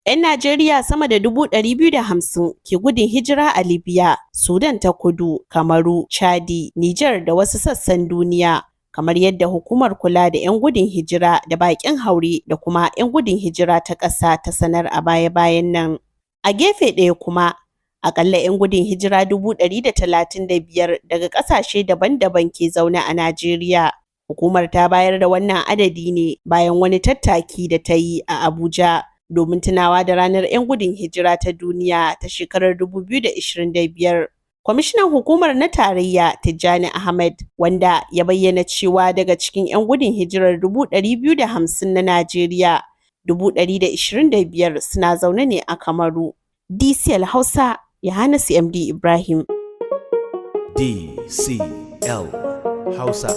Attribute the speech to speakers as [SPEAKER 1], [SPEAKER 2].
[SPEAKER 1] 'Yan Najeriya sama da 250,000 ke gudun hijira a Libya, Sudan ta Kudu, Kamaru, Chadi, Nijar da wasu sassan duniya, kamar yadda Hukumar Kula da 'Yan Gudun Hijira da Baƙin Haure da kuma 'Yan Gudun Hijira ta ƙasa ta sanar a baya-bayan nan. A gefe ɗaya kuma, aƙalla 'yan gudun hijira 135,000 daga ƙasashe daban-daban ke zaune a Najeriya. Hukumar ta bayar da wannan adadi ne bayan wani tattaki da ta yi a Abuja domin tunawa da ranar 'yan gudun hijira ta duniya ta shekarar 2025. Kwamishinan hukumar na tarayya Tijjani Ahmed, wanda ya bayyana cewa daga cikin 'yan gudun hijirar 250,000 na Najeriya, 125,000 suna zaune ne a Kamaru. DCL Hausa, Yohannes MD Ibrahim.
[SPEAKER 2] DCL Hausa.